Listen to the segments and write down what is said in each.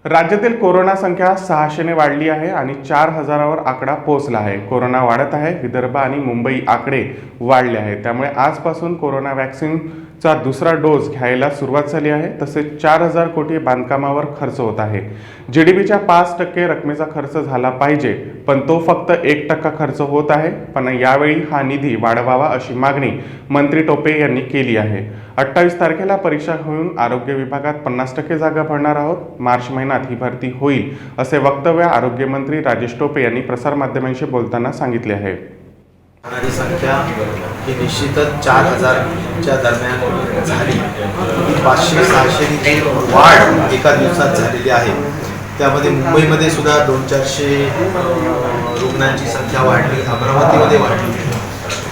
राज्यातील कोरोना संख्या 600ने वाढली आहे आणि 4000वर आकडा पोहोचला आहे. कोरोना वाढत आहे. विदर्भ आणि मुंबई आकडे वाढले आहेत. त्यामुळे आजपासून कोरोना वॅक्सिनचा दुसरा डोस घ्यायला सुरुवात झाली आहे. तसेच 4000 कोटी बांधकामावर खर्च होत आहे. जीडीपीच्या 5% रकमेचा खर्च झाला पाहिजे, पण तो फक्त 1% खर्च होत आहे. पण यावेळी हा निधी वाढवावा अशी मागणी मंत्री टोपे यांनी केली आहे. 28 तारखेला परीक्षा होऊन आरोग्य विभागात 50% जागा भरणार आहोत. मार्च महिन्यात ही भरती होईल असे वक्तव्य आरोग्यमंत्री राजेश टोपे यांनी प्रसारमाध्यमांशी बोलताना सांगितले आहे. होणारी संख्या ही निश्चितच 4000च्या दरम्यान झाली. 500-600 वाढ एका दिवसात झालेली आहे. त्यामध्ये मुंबईमध्ये सुद्धा 200-400 रुग्णांची संख्या वाढली, अमरावतीमध्ये वाढली.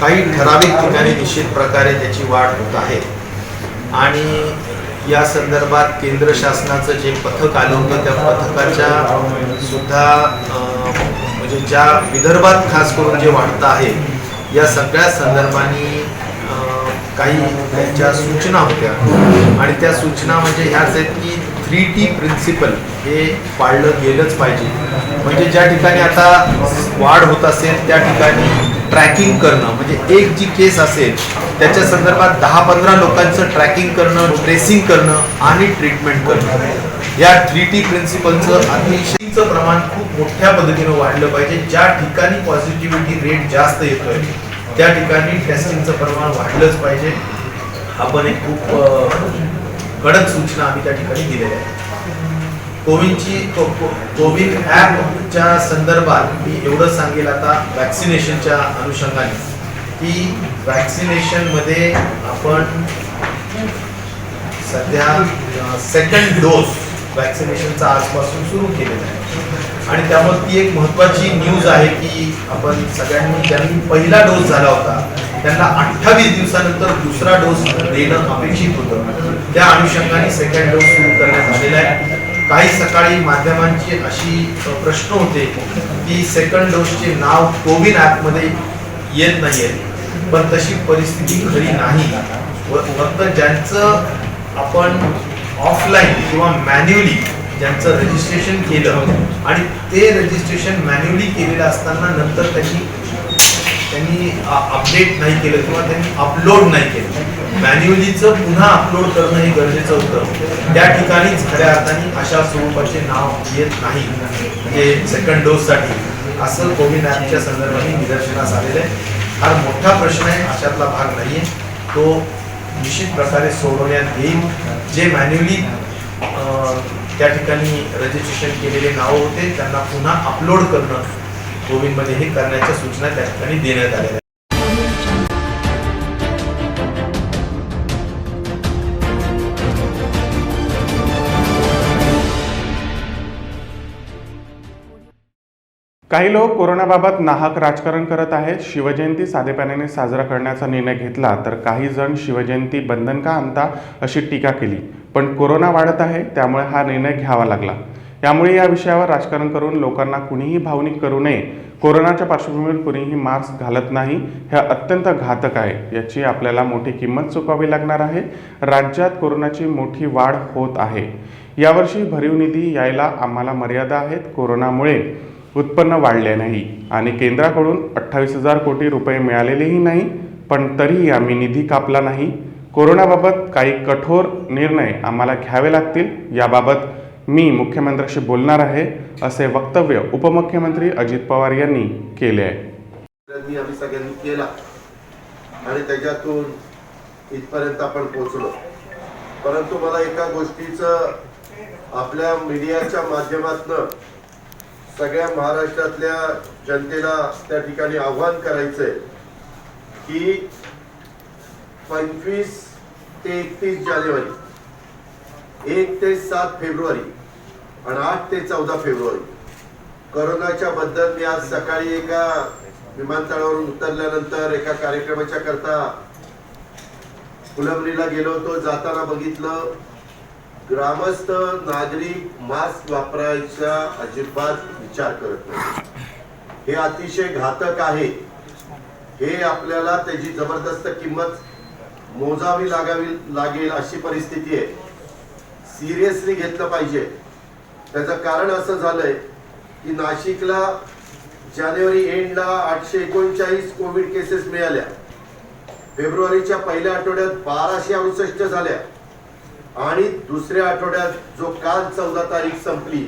काही ठराविक ठिकाणी निश्चित प्रकारे त्याची वाढ होत आहे. आणि या संदर्भात केंद्र शासनाचं जे पथक आलं होतं त्या पथकाच्या सुद्धा म्हणजे ज्या विदर्भात खास करून जे वाढतं आहे या सगळ्या संदर्भाने काही त्यांच्या सूचना होत्या. आणि त्या सूचना म्हणजे ह्याच आहेत की 3T प्रिन्सिपल हे पाळलं गेलंच पाहिजे. म्हणजे ज्या ठिकाणी आता वाढ होत असेल त्या ठिकाणी ट्रॅकिंग करणं, म्हणजे एक जी केस असेल त्याच्या संदर्भात 10-15 लोकांचं ट्रॅकिंग करणं, ट्रेसिंग करणं आणि ट्रीटमेंट करणं. या 3T प्रिन्सिपलचं अतिशयचं प्रमाण खूप मोठ्या पद्धतीनं वाढलं पाहिजे. ज्या ठिकाणी पॉझिटिव्हिटी रेट जास्त येतोय त्या ठिकाणी टेस्टिंगचं प्रमाण वाढलंच पाहिजे. आपण एक खूप कडक सूचना आम्ही त्या ठिकाणी दिलेल्या आहेत. कोविन ॲपच्या संदर्भात मी एवढं सांगेल आता वॅक्सिनेशनच्या अनुषंगाने की वॅक्सिनेशनमध्ये आपण सध्या सेकंड डोस वॅक्सिनेशनचा आजपासून सुरू केलेला आहे. आणि त्यामुळे ती एक महत्त्वाची न्यूज आहे की आपण सगळ्यांनी ज्यांनी पहिला डोस झाला होता त्यांना 28 दिवसानंतर दुसरा डोस देणं अपेक्षित होतं. त्या अनुषंगाने सेकंड डोस सुरू करण्यात आलेला आहे. काही सकाळी माध्यमांची अशी प्रश्न होते की सेकंड डोसचे नाव कोविन ॲपमध्ये येत नाहीये, पण तशी परिस्थिती खरी नाही. फक्त ज्यांचं आपण ऑफलाईन किंवा मॅन्युअली ज्यांचं रजिस्ट्रेशन केलं आणि ते रजिस्ट्रेशन मॅन्युअली केलेलं असताना नंतर त्यांनी अपडेट नाही केलं किंवा त्यांनी अपलोड नाही केलं, मॅन्युअलीचं पुन्हा अपलोड करणं हे गरजेचं होतं. त्या ठिकाणीच खऱ्या अर्थाने अशा स्वरूपाचे नाव येत नाही म्हणजे सेकंड डोससाठी असं कोविन ॲपच्या संदर्भाने निदर्शनास आलेलं आहे. हा मोठा प्रश्न आहे, अशातला भाग नाही आहे. तो निश्चित प्रकारे सोडवण्यात येईल. जे मॅन्युअली त्या ठिकाणी रजिस्ट्रेशन केलेले नाव होते त्यांना पुन्हा अपलोड करणं कोविनमध्ये हे करण्याच्या सूचना त्या ठिकाणी देण्यात आलेल्या आहेत. काही लोक कोरोनाबाबत नाहक राजकारण करत आहेत. शिवजयंती साधेपणाने साजरा करण्याचा निर्णय घेतला तर काही जण शिवजयंती बंधन का आणता अशी टीका केली. पण कोरोना वाढत आहे त्यामुळे हा निर्णय घ्यावा लागला. यामुळे या विषयावर राजकारण करून लोकांना कुणीही भावनिक करू नये. कोरोनाच्या पार्श्वभूमीवर कुणीही मास्क घालत नाही हे अत्यंत घातक आहे. याची आपल्याला मोठी किंमत चुकावी लागणार आहे. राज्यात कोरोनाची मोठी वाढ होत आहे. यावर्षी भरीव निधी यायला आम्हाला मर्यादा आहेत. कोरोनामुळे उत्पन्न वाढले नाही आणि केंद्राकडून 28,000 कोटी रुपये मिळालेलेही नाही, पण तरीही आम्ही निधी कापला नाही. कोरोनाबाबत काही कठोर निर्णय आम्हाला घ्यावे लागतील. याबाबत मी मुख्यमंत्र्यांशी बोलणार आहे असे वक्तव्य उपमुख्यमंत्री अजित पवार यांनी केले आहे. आम्ही सगळ्यांनी केला आणि त्याच्यातून इथपर्यंत आपण पोहोचलो. परंतु मला एका गोष्टीचं आपल्या मीडियाच्या माध्यमातून सगळ्या महाराष्ट्रातल्या जनतेला त्या ठिकाणी आव्हान करायचंय की 25 ते 31 जानेवारी, 1 ते 7 फेब्रुवारी आणि 8 ते 14 फेब्रुवारी कोरोनाच्या बद्दल मी आज सकाळी एका विमानतळावरून उतरल्यानंतर एका कार्यक्रमाच्या करता फुलंब्रीला गेलो होतो. जाताना बघितलं ग्रामस्थ नागरिक मास्क वापरायचा अजिबात विचार करत नाही. हे अतिशय घातक आहे. हे आपल्याला त्याची जबरदस्त किंमत मोजावी लागेल अशी परिस्थिती आहे. सिरियसली घेतलं पाहिजे. त्याचं कारण असं झालंय की नाशिकला जानेवारी एंडला 839 कोविड केसेस मिळाल्या, फेब्रुवारीच्या पहिल्या आठवड्यात 1268 झाल्या आणि दुसऱ्या आठवड्यात जो काल 14 तारीख संपली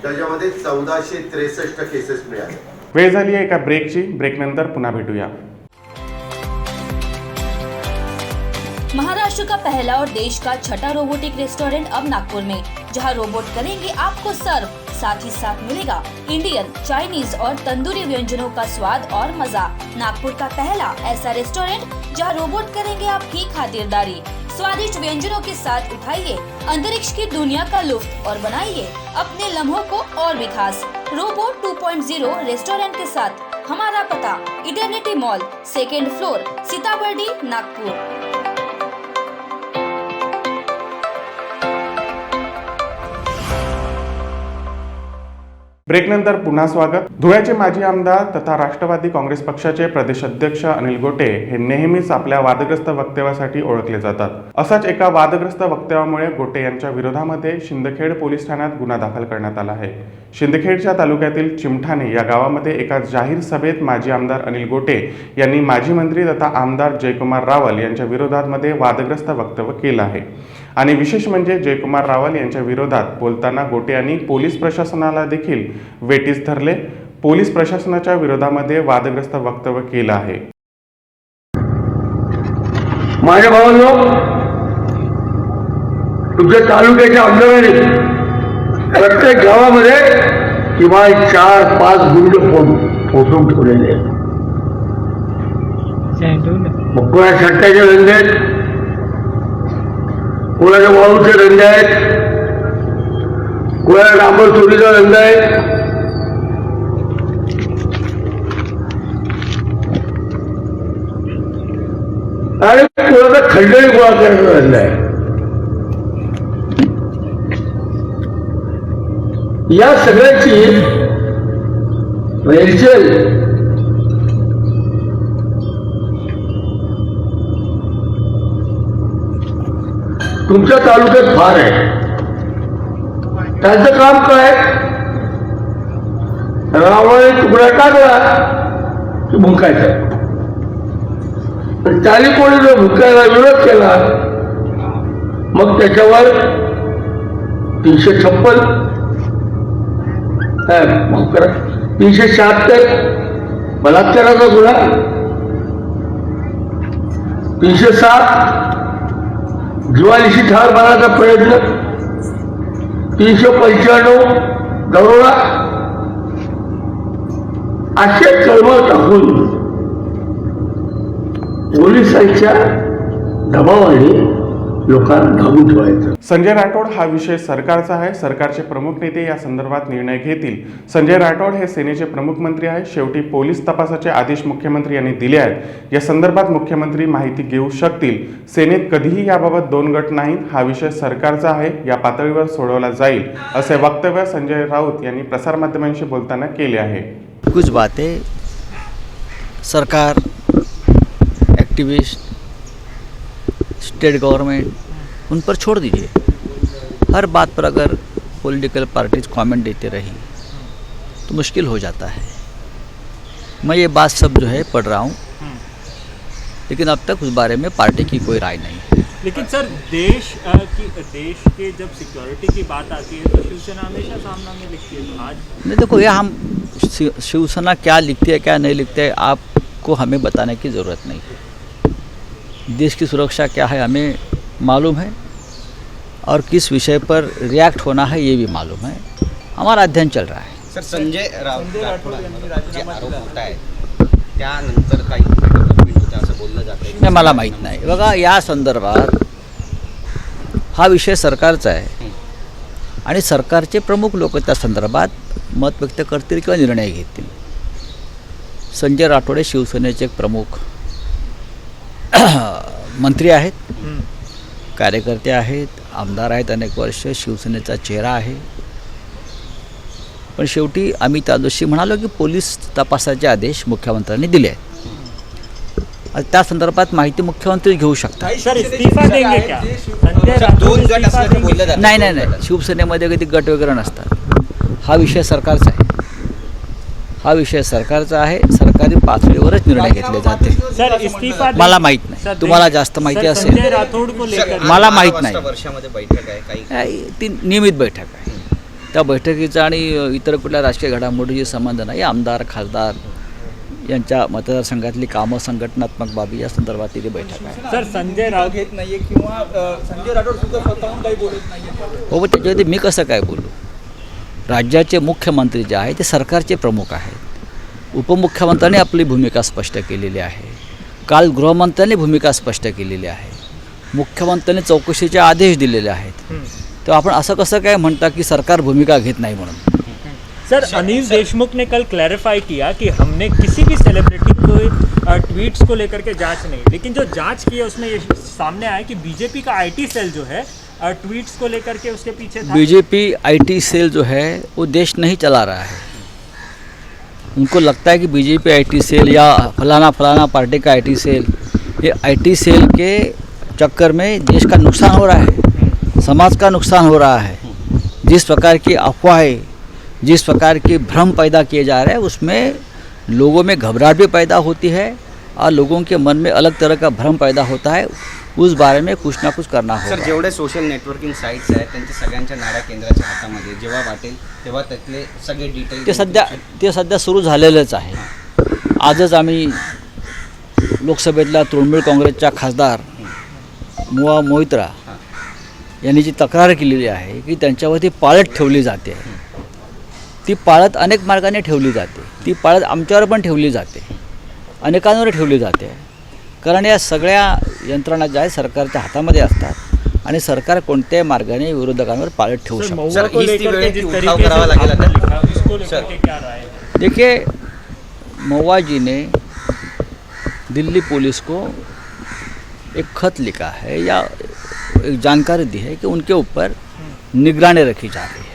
त्याच्यामध्ये 1463 केसेस मिळाल्या. वेळ झाली आहे एका ब्रेकची. ब्रेकनंतर पुन्हा भेटूया. महाराष्ट्र का पहला और देश का छठा रोबोटिक रेस्टोरेंट अब नागपुर में, जहां रोबोट करेंगे आपको सर्व, साथ ही साथ मिलेगा इंडियन, चाइनीज और तंदूरी व्यंजनों का स्वाद और मजा। नागपुर का पहला ऐसा रेस्टोरेंट जहां रोबोट करेंगे आपकी खातिरदारी। स्वादिष्ट व्यंजनों के साथ उठाइए अंतरिक्ष की दुनिया का लुत्फ और बनाइए अपने लम्हों को और भी खास। रोबोट 2.0 रेस्टोरेंट के साथ हमारा पता eternity mall, 2nd floor, Sitabuldi, Nagpur. ब्रेकनंतर पुन्हा स्वागत. धुळ्याचे माजी आमदार तथा राष्ट्रवादी काँग्रेस पक्षाचे प्रदेश अध्यक्ष अनिल गोटे हे नेहमीच आपल्या वादग्रस्त वक्तव्यासाठी ओळखले जातात. असाच एका वादग्रस्त वक्तव्यामुळे गोटे यांच्या विरोधामध्ये शिंदखेड पोलीस ठाण्यात गुन्हा दाखल करण्यात आला आहे. शिंदखेडच्या तालुक्यातील चिमठाणे या गावामध्ये एका जाहीर सभेत माजी आमदार अनिल गोटे यांनी माजी मंत्री तथा आमदार जयकुमार रावल यांच्या विरोधामध्ये वादग्रस्त वक्तव्य केलं आहे. आणि विशेष म्हणजे जयकुमार रावल यांच्या विरोधात बोलताना गोटे यांनी पोलीस प्रशासनाला देखील वेटीस धरले. पोलीस प्रशासनाच्या विरोधामध्ये वादग्रस्त वक्तव्य केलं आहे. माझ्या भावांनो, तुमच्या तालुक्याच्या आमदारांनी प्रत्येक गावामध्ये किमान 4-5 गुंड पोचवून ठेवलेले आहेत. मग कोणा सट्ट्याचे धंदे आहेत, कोणाच्या वाळूचे धंदे आहेत, कोणाला डांबर चोरीचा धंदा आहे. आणि कोणाचा खंडणी गोळा करण्याचा धंदा आहे. या सगळ्याची रेलचेल तुमच्या तालुक्यात फार आहे. त्यांचं काम काय, रावणाने तुकडा टाकला की भुंकायचा. त्याने कोणी जर भुंकायला विरोध केला मग त्याच्यावर 356 376 बलात्काराचा गुन्हा, 307 जीवानिशी ठार मारण्याचा प्रयत्न, 395 दरोडा असे कलम टाकून पोलिसांच्या दबावाने लोकांना धावून ठेवायचं. संजय राठोड हा विषय सरकारचा आहे. सरकारचे प्रमुख नेते या संदर्भात निर्णय घेतील. संजय राठोड हे सेनेचे प्रमुख मंत्री आहेत. शेवटी पोलीस तपासाचे आदेश मुख्यमंत्री यांनी दिले आहेत. या संदर्भात मुख्यमंत्री माहिती घेऊ शकतील. सेनेत कधीही याबाबत 2 गट नाहीत. हा विषय सरकारचा आहे, या पातळीवर सोडवला जाईल असे वक्तव्य संजय राऊत यांनी प्रसारमाध्यमांशी बोलताना केले आहे. कुछ बातें सरकार, एक्टिविस्ट, स्टेट गवर्नमेंट उन पर छोड़ दीजिए. हर बात पर अगर पॉलिटिकल पार्टीज कमेंट देते रही तो मुश्किल हो जाता है. मैं ये बात सब जो है पढ़ रहा हूँ, लेकिन अब तक उस बारे में पार्टी की कोई राय नहीं है. लेकिन सर देश के जब सिक्योरिटी की बात आती है तो शिवसेना हमेशा सामना में लिखती है. तो आज नहीं, देखो यह हम शिवसेना क्या लिखती है क्या नहीं लिखते है आपको हमें बताने की ज़रूरत नहीं है. देश की सुरक्षा क्या है हमें मालूम है और किस विषय पर रिएक्ट होना है ये भी मालूम है. हमारा अध्ययन चल रहा है. सर संजय राठोडांवर जे आरोप होत आहेत त्यानंतर काही डेव्हलपमेंट होतं असं बोललं जातं. नाही, मला माहीत नाही. बघा, या संदर्भात हा विषय सरकारचा आहे आणि सरकारचे प्रमुख लोक त्या संदर्भात मत व्यक्त करतील किंवा निर्णय घेतील. संजय राठोड हे शिवसेनेचे एक प्रमुख मंत्री आहेत, कार्यकर्ते आहेत, आमदार आहेत, अनेक वर्ष शिवसेनेचा चेहरा आहे. पण शेवटी आम्ही त्या दिवशी म्हणालो की पोलीस तपासाचे आदेश मुख्यमंत्र्यांनी दिले आहेत. त्या संदर्भात माहिती मुख्यमंत्री घेऊ शकतात. सर इस्तीफा देंगे क्या? संजय राठोड दोन गट असल्याचं बोललं जातं. नाही, शिवसेनेमध्ये कधी गट वगैरे नसतात. हा विषय सरकारचा आहे. हा विषय सरकारचा आहे. सरकारी पातळीवरच निर्णय घेतले जाते. सर इस्तीफा मला माहीत नाही, तुम्हाला जास्त माहिती सर, असेल. संजय राठौड़ को लेकर मला माहित नाही. वर्षामध्ये बैठक आहे काही ती नियमित बैठक आहे. त्या बैठकीचा आणि इतर कुठल्या राजकीय घडामोडीशी संबंध नाही. आमदार खासदार यांच्या मतदारसंघातली कामं, संघटनात्मक बाबी या संदर्भातली ती बैठक आहे. सर संजय राऊत घेत नाहीये किंवा संजय राठोड सुद्धा स्वतःहून काही बोलत नाहीये. हो, पण त्याच्यामध्ये मी कसं काय बोलू? राज्याचे मुख्यमंत्री जे आहे ते सरकारचे प्रमुख आहेत. उपमुख्यमंत्र्यांनी आपली भूमिका स्पष्ट केलेली आहे. काल गृहमंत्र्यांनी भूमिका स्पष्ट केलेली आहे. मुख्यमंत्र्यांनी चौकशीचे आदेश दिलेले आहेत. तेव्हा आपण असं कसं काय म्हणता की सरकार भूमिका घेत नाही म्हणून? सर अनिल देशमुख ने कल क्लैरिफाई किया कि हमने किसी भी सेलिब्रिटी को ट्वीट्स को लेकर के जांच नहीं, लेकिन जो जांच की है उसमें ये सामने आया कि बीजेपी का आईटी सेल जो है ट्वीट्स को लेकर के उसके पीछे था। बीजेपी आईटी सेल जो है वो देश नहीं चला रहा है. उनको लगता है कि बीजेपी आईटी सेल या फलाना पार्टी का आईटी सेल, ये आईटी सेल के चक्कर में देश का नुकसान हो रहा है, समाज का नुकसान हो रहा है. जिस प्रकार की अफवाहें, जिस प्रकार की भ्रम पैदा किए जा रहे हैं, उसमें लोगों में घबराहट भी पैदा होती है और लोगों के मन में अलग तरह का भ्रम पैदा होता है. उस बारे में कुछ ना कुछ करना सर होगा. जेवढे सोशल नेटवर्किंग साईट्स आहेत त्यांच्या सगळ्यांच्या नाड्या केंद्राच्या हातामध्ये जेव्हा वाटेल तेव्हा त्यातले सगळे डिटेल ते सध्या सुरू झालेलंच आहे. आजच आम्ही लोकसभेतल्या तृणमूल काँग्रेसच्या खासदार मुआ मोहित्रा यांनी जी तक्रार केलेली आहे की त्यांच्यावरती पाळत ठेवली जाते. ती पाळत अनेक मार्गाने ठेवली जाते. ती पाळत आमच्यावर पण ठेवली जाते, अनेकांवर ठेवली जाते. कारण या सगळ्या यंत्रणा ज्या आहेत सरकारच्या हातामध्ये असतात आणि सरकार कोणत्याही मार्गाने विरोधकांवर पाळत ठेवू सर, शकतो. महुआ सर, को इस लेकर के वेळी जिस उठाव तरीके करावा से लागेल आपने आता. लिखा, उसको लेकर सर. के क्या राय है? देखिए, महुआ जी ने दिल्ली पुलिस को एक खत लिखा है या एक जानकारी दी है कि उनके ऊपर निगरानी रखी जा रही है.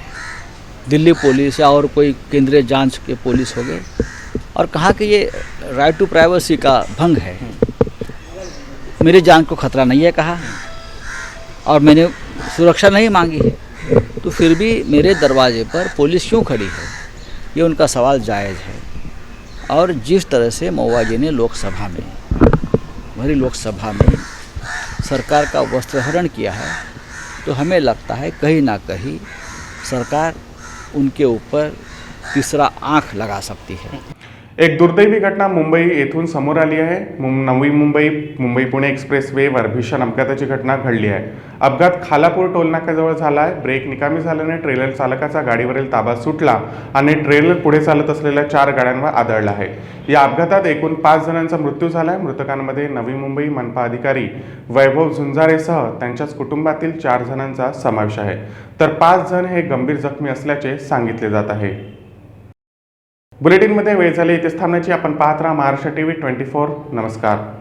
दिल्ली पुलिस या और कोई केंद्रीय जांच के पुलिस हो गए, और कहा कि ये राइट टू प्राइवेसी का भंग है. मेरी जान को खतरा नहीं है कहा, और मैंने सुरक्षा नहीं मांगी है, तो फिर भी मेरे दरवाजे पर पुलिस क्यों खड़ी है? ये उनका सवाल जायज़ है. और जिस तरह से महुआ जी ने लोकसभा में, भरी लोकसभा में सरकार का वस्त्रहरण किया है, तो हमें लगता है कहीं ना कहीं सरकार उनके ऊपर तीसरा आंख लगा सकती है. एक दुर्दैवी घटना मुंबई येथून समोर आली आहे. नवी मुंबई पुणे एक्सप्रेसवेवर भीषण अपघाताची घटना घडली आहे. अपघात खालापूर टोलनाक्याजवळ झाला आहे. ब्रेक निकामी झाल्याने ट्रेलर चालकाचा गाडीवरील ताबा सुटला आणि ट्रेलर पुढे चालत असलेल्या 4 गाड्यांवर आदळला आहे. या अपघातात एकूण 5 जणांचा मृत्यू झाला आहे. मृतकांमध्ये नवी मुंबई मनपा अधिकारी वैभव झुंजारेसह त्यांच्याच कुटुंबातील 4 जणांचा समावेश आहे. तर 5 जण हे गंभीर जखमी असल्याचे सांगितले जात आहे. बुलेटिनमध्ये वेळ झाली इथेच थांबण्याची. आपण पाहत राहा महाराष्ट्र TV 24. नमस्कार.